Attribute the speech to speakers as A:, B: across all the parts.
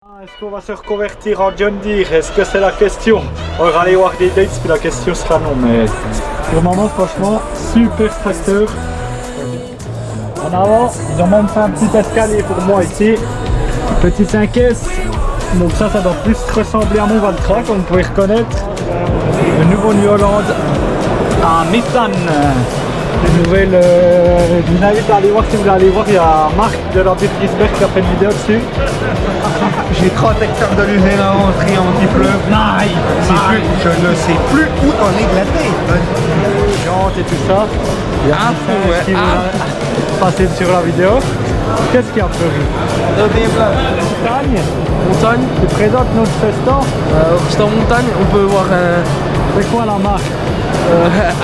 A: Est-ce qu'on va se reconvertir en John Deere? Est-ce que c'est la question? On va aller voir des dates, puis la question sera non. Mais pour le moment, franchement, super tracteur. En avant, ils ont même fait un petit escalier pour moi ici. Petit 5S. Donc ça doit plus ressembler à mon Valtra, comme vous pouvez reconnaître. Le nouveau New Holland à Nissan. Une nouvelle, je vous invite à aller voir. Si vous allez voir, il y a Marc de la Gisbert qui a fait une vidéo dessus.
B: J'ai 30 hectares de l'usine à rentrer anti-fleuve. Je ne sais plus où on est glaté.
A: Jantes et tout ça. Il y a qui passé sur la vidéo. Qu'est-ce qu'il y a prévu? Montagne. Tu présentes notre festin.
C: Juste en montagne, on peut voir
A: C'est quoi la marque?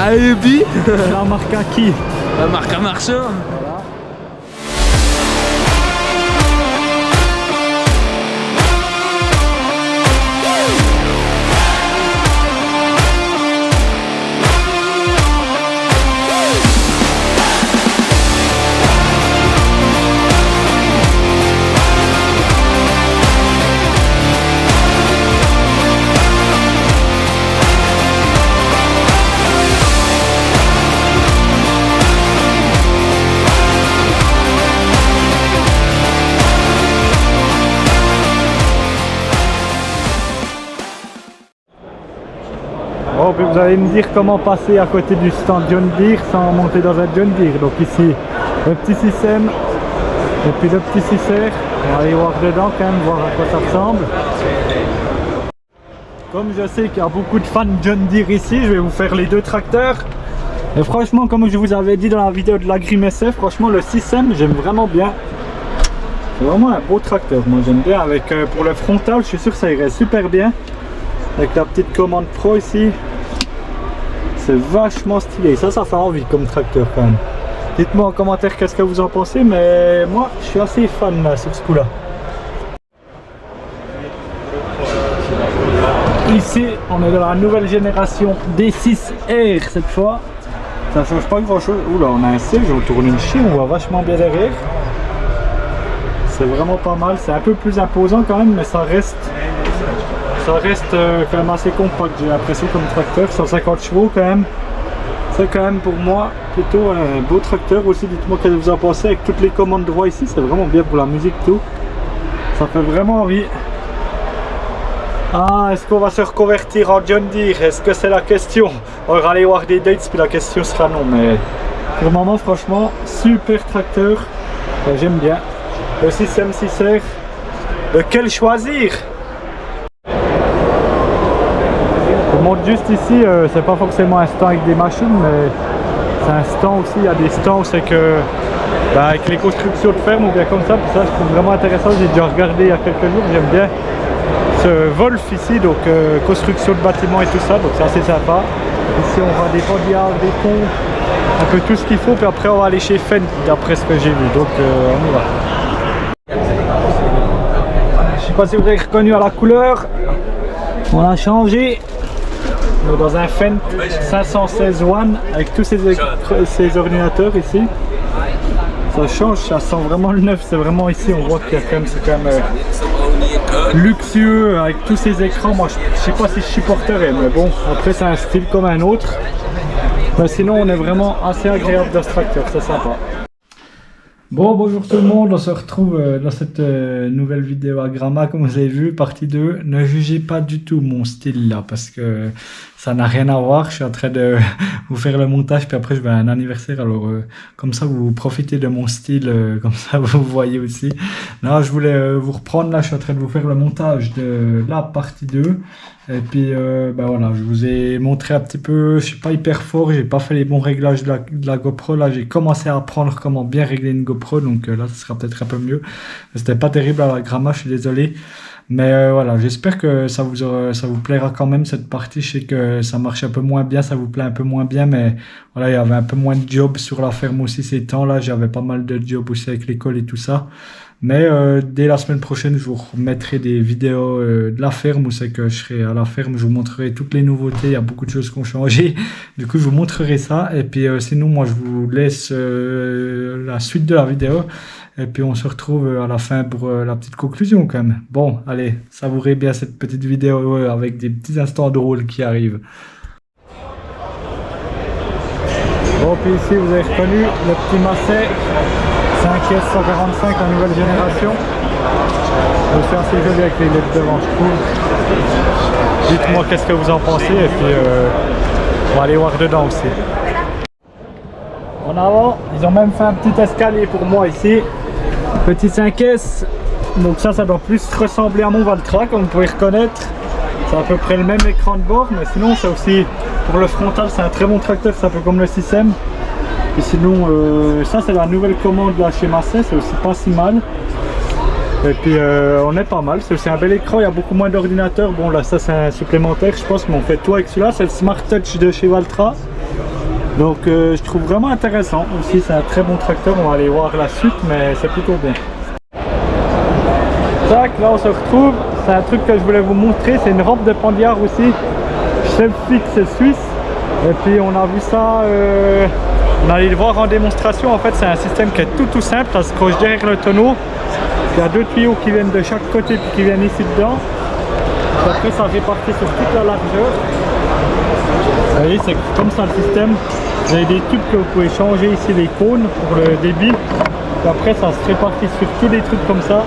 C: AEB,
A: La marque à qui?
C: la marque à marcheur.
A: Oh, puis vous allez me dire comment passer à côté du stand John Deere sans monter dans un John Deere. Donc ici, le petit système et puis le petit 6R. On va aller voir dedans quand même, voir à quoi ça ressemble. Comme je sais qu'il y a beaucoup de fans John Deere ici, je vais vous faire les deux tracteurs. Et franchement, comme je vous avais dit dans la vidéo de la Grim SF, franchement le 6M, j'aime vraiment bien. C'est vraiment un beau tracteur, moi j'aime bien. Avec pour le frontal, je suis sûr que ça irait super bien. Avec la petite commande pro ici, c'est vachement stylé. Ça fait envie comme tracteur quand même. Dites-moi en commentaire qu'est-ce que vous en pensez, mais moi je suis assez fan là, sur ce coup là. Ici on est dans la nouvelle génération D6R cette fois. Ça change pas grand chose. Oula, on a un siège, on tourne une chine, on voit vachement bien derrière. C'est vraiment pas mal, c'est un peu plus imposant quand même, mais ça reste quand même assez compact, j'ai l'impression, comme tracteur. 150 chevaux quand même. C'est quand même pour moi plutôt un beau tracteur aussi. Dites-moi qu'est-ce que vous en pensez avec toutes les commandes droit ici. C'est vraiment bien pour la musique tout. Ça fait vraiment envie. Ah, est-ce qu'on va se reconvertir en John Deere? Est-ce que c'est la question? On va aller voir des dates, puis la question sera non. Mais pour le moment, franchement, super tracteur. J'aime bien. Le 6M 6R. Lequel choisir? Je montre juste ici, c'est pas forcément un stand avec des machines, mais c'est un stand aussi. Il y a des stands où c'est que avec les constructions de ferme ou bien comme ça, puis ça je trouve vraiment intéressant. J'ai déjà regardé il y a quelques jours, j'aime bien ce Wolf ici, donc construction de bâtiments et tout ça, donc c'est assez sympa. Ici on voit des pendiards, des ponts, un peu tout ce qu'il faut, puis après on va aller chez Fendt d'après ce que j'ai vu, donc on y va. Je sais pas si vous avez reconnu à la couleur, on a changé. Dans un Fendt 516 One avec tous ces ordinateurs ici. Ça change, ça sent vraiment le neuf. C'est vraiment ici, on voit qu'il y a quand même, c'est quand même luxueux avec tous ces écrans. Moi je sais pas si je supporterais, mais bon, après c'est un style comme un autre. Mais sinon on est vraiment assez agréable dans ce tracteur, c'est sympa. Bon, bonjour tout le monde, on se retrouve dans cette nouvelle vidéo à Gramma, comme vous avez vu, partie 2. Ne jugez pas du tout mon style là, parce que ça n'a rien à voir. Je suis en train de vous faire le montage, puis après je vais à un anniversaire, alors comme ça vous profitez de mon style, comme ça vous voyez aussi. Là, je voulais vous reprendre, là je suis en train de vous faire le montage de la partie 2. Et puis ben voilà, je vous ai montré un petit peu, je suis pas hyper fort, j'ai pas fait les bons réglages de la GoPro. Là j'ai commencé à apprendre comment bien régler une GoPro, donc là ça sera peut-être un peu mieux. C'était pas terrible à la Gramma, je suis désolé. Mais voilà, j'espère que ça vous plaira quand même cette partie. Je sais que ça marche un peu moins bien, ça vous plaît un peu moins bien, mais voilà, il y avait un peu moins de job sur la ferme aussi ces temps-là. J'avais pas mal de job aussi avec l'école et tout ça. Mais dès la semaine prochaine, je vous remettrai des vidéos de la ferme où c'est que je serai à la ferme. Je vous montrerai toutes les nouveautés. Il y a beaucoup de choses qui ont changé. Du coup, je vous montrerai ça. Et puis sinon, moi, je vous laisse la suite de la vidéo. Et puis on se retrouve à la fin pour la petite conclusion quand même. Bon, allez, savourez bien cette petite vidéo avec des petits instants drôles qui arrivent. Bon, puis ici vous avez reconnu le petit Massey 5S 145 en nouvelle génération. C'est assez joli avec les LED devant, je trouve. Dites-moi qu'est-ce que vous en pensez et puis on va aller voir dedans aussi. En avant, ils ont même fait un petit escalier pour moi ici. Petit 5S. Donc ça doit plus ressembler à mon Valtra comme vous pouvez reconnaître. C'est à peu près le même écran de bord, mais sinon c'est aussi pour le frontal, c'est un très bon tracteur, c'est un peu comme le système. Et sinon, ça c'est la nouvelle commande là chez Massey, c'est aussi pas si mal. Et puis on est pas mal, c'est aussi un bel écran, il y a beaucoup moins d'ordinateurs. Bon là ça c'est un supplémentaire je pense, mais on fait tout avec celui-là, c'est le Smart Touch de chez Valtra. Donc je trouve vraiment intéressant, aussi c'est un très bon tracteur, on va aller voir la suite, mais c'est plutôt bien. Tac, là on se retrouve, c'est un truc que je voulais vous montrer, c'est une rampe de Pandiard aussi, chef fixe suisse. Et puis on a vu ça, on allait le voir en démonstration. En fait c'est un système qui est tout simple, ça se croche derrière le tonneau. Il y a deux tuyaux qui viennent de chaque côté puis qui viennent ici dedans. Après ça répartit sur toute la largeur. Vous voyez, c'est comme ça le système. Vous avez des tubes que vous pouvez changer ici, les cônes pour le débit. Et après ça se répartit sur tous les trucs comme ça.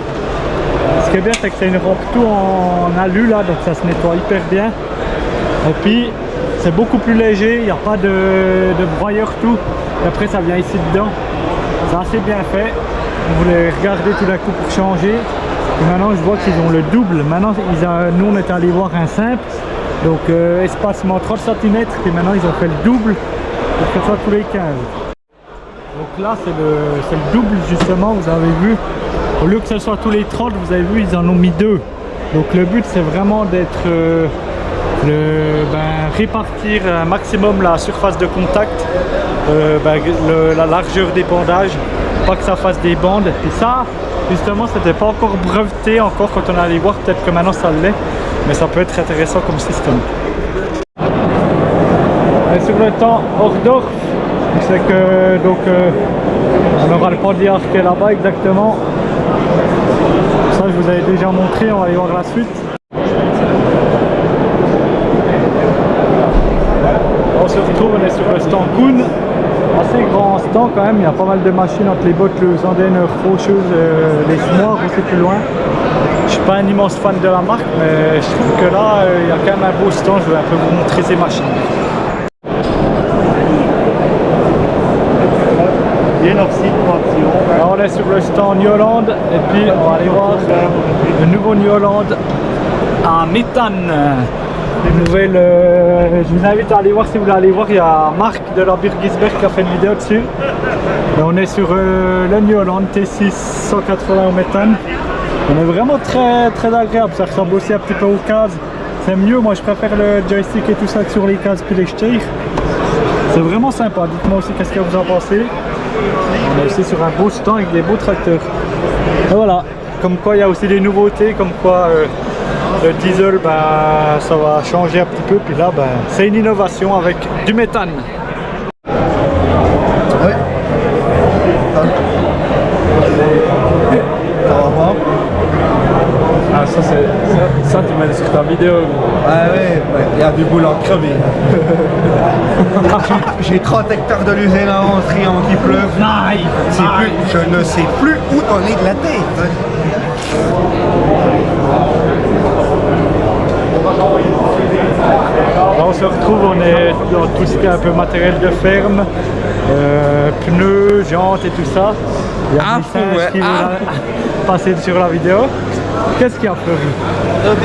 A: Ce qui est bien c'est que c'est une rampe tout en alu là, donc ça se nettoie hyper bien. Et puis c'est beaucoup plus léger, il n'y a pas de broyeur tout. Et après ça vient ici dedans. C'est assez bien fait. On voulait regarder tout d'un coup pour changer. Et maintenant je vois qu'ils ont le double. Maintenant nous on est allé voir un simple. Donc espacement 30 cm. Et maintenant ils ont fait le double pour que ce soit tous les 15. Donc là c'est le double justement, vous avez vu. Au lieu que ce soit tous les 30, vous avez vu ils en ont mis 2. Donc le but c'est vraiment d'être répartir un maximum la surface de contact, la largeur des bandages, pas que ça fasse des bandes. Et ça justement c'était pas encore breveté encore quand on allait voir, peut-être que maintenant ça l'est, mais ça peut être intéressant comme système. Et sur le temps Hordorf, c'est que donc on aura le Pandiard qui est là-bas exactement. Ça je vous avais déjà montré, on va aller voir la suite. On se retrouve, on est sur le stand Kuhn, assez grand stand quand même, il y a pas mal de machines entre les bottes, le Zandener, Faucheuse, les Smoirs aussi plus loin. Je suis pas un immense fan de la marque, mais je trouve que là il y a quand même un beau stand, je vais un peu vous montrer ces machines. Alors on est sur le stand New Holland et puis on va aller voir le nouveau New Holland à méthane. Nouvelle, je vous invite à aller voir si vous voulez aller voir, il y a Marc de la Birgisberg qui a fait une vidéo dessus. Et on est sur le New Holland T6 180 au méthane. On est vraiment très agréable, ça ressemble aussi un petit peu aux cases. C'est mieux, moi je préfère le joystick et tout ça que sur les cases puis les steyrs. C'est vraiment sympa, dites-moi aussi qu'est-ce que vous en pensez. On est aussi sur un beau stand avec des beaux tracteurs. Et voilà, comme quoi il y a aussi des nouveautés, comme quoi le diesel ça va changer un petit peu, puis là c'est une innovation avec du méthane.
B: Ouais.
C: Ah ça tu m'as dit sur ta vidéo.
B: Ouais, il y a du boulot crevé. J'ai 30 hectares de l'usine à Antry qui pleut. Je ne sais plus où t'en es de la tête.
A: Là on se retrouve, on est dans tout ce qui est un peu matériel de ferme, pneus, jantes et tout ça. Il y a des singes qui vont passer sur la vidéo. Qu'est-ce qu'il y a prévu? Et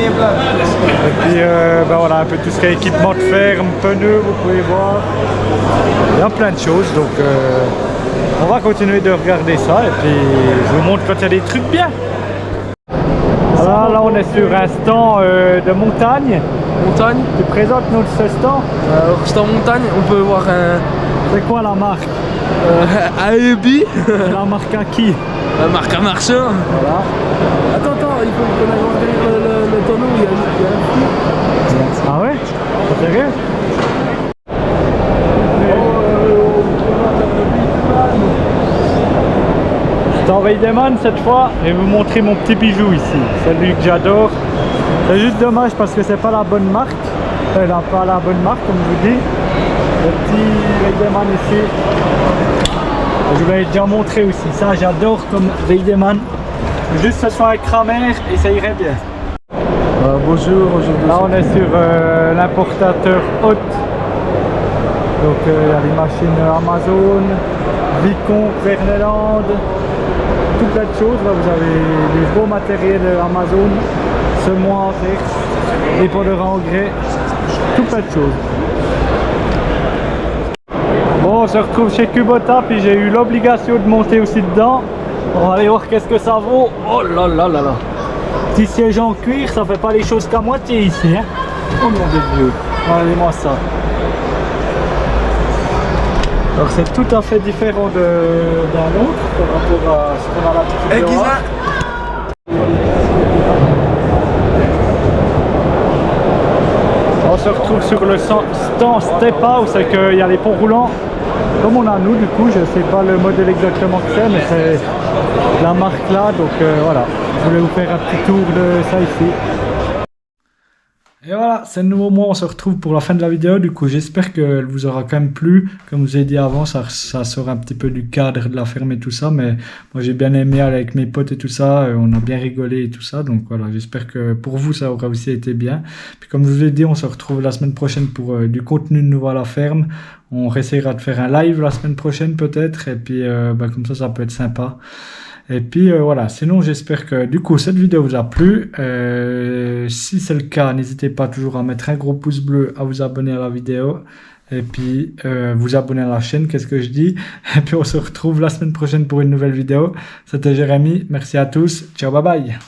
A: puis voilà, un peu tout ce qui est équipement de ferme, pneus, vous pouvez voir. Il y a plein de choses, donc on va continuer de regarder ça et puis je vous montre quand il y a des trucs bien. Alors là on est sur un stand de montagne.
C: Montagne.
A: Tu présentes notre ce stand?
C: Stand montagne, on peut voir un...
A: C'est quoi la marque?
C: AEB.
A: La marque à qui?
C: La marque à marcheur.
A: Voilà.
C: Attends, il faut qu'on aille voir derrière le tonneau, il y a un fou.
A: Ah ouais? C'est sérieux? Stand Weidemann, cette fois, je vais vous montrer mon petit bijou ici. Celui que j'adore. C'est juste dommage parce que c'est pas la bonne marque. Pas la bonne marque, comme je vous dis. Le petit Weidemann ici. Je vous l'avais déjà montré aussi. Ça, j'adore comme Weidemann. Juste ce soit un Kramer et ça irait bien.
C: Bonjour, aujourd'hui.
A: Là, on est sur l'importateur Hot. Donc, il y a les machines Amazon, Vicon, Verneland, tout plein de choses. Là, vous avez des beaux matériels Amazon, semoirs, épandeurs à engrais, tout plein de choses. Bon, on se retrouve chez Kubota, puis j'ai eu l'obligation de monter aussi dedans. On va aller voir qu'est-ce que ça vaut. Oh là là là là. Petit siège en cuir, ça fait pas les choses qu'à moitié ici. Hein. Oh mon Dieu. Regardez-moi ça. Alors c'est tout à fait différent d'un autre par rapport à ce qu'on a l'habitude de voir. On se retrouve sur le stand Step Out, c'est qu'il y a les ponts roulants comme on a nous, du coup je sais pas le modèle exactement que c'est, mais c'est la marque là, donc voilà, je voulais vous faire un petit tour de ça ici. Et voilà, c'est le nouveau mois, on se retrouve pour la fin de la vidéo, du coup j'espère qu'elle vous aura quand même plu. Comme je vous ai dit avant, ça sort un petit peu du cadre de la ferme et tout ça, mais moi j'ai bien aimé aller avec mes potes et tout ça, on a bien rigolé et tout ça, donc voilà, j'espère que pour vous ça aura aussi été bien. Puis comme je vous ai dit, on se retrouve la semaine prochaine pour du contenu nouveau à la ferme. On essaiera de faire un live la semaine prochaine peut-être, et puis comme ça peut être sympa. Et puis voilà, sinon j'espère que du coup cette vidéo vous a plu. Si c'est le cas, n'hésitez pas toujours à mettre un gros pouce bleu, à vous abonner à la vidéo. Et puis vous abonner à la chaîne, qu'est-ce que je dis. Et puis on se retrouve la semaine prochaine pour une nouvelle vidéo. C'était Jérémy, merci à tous, ciao bye bye.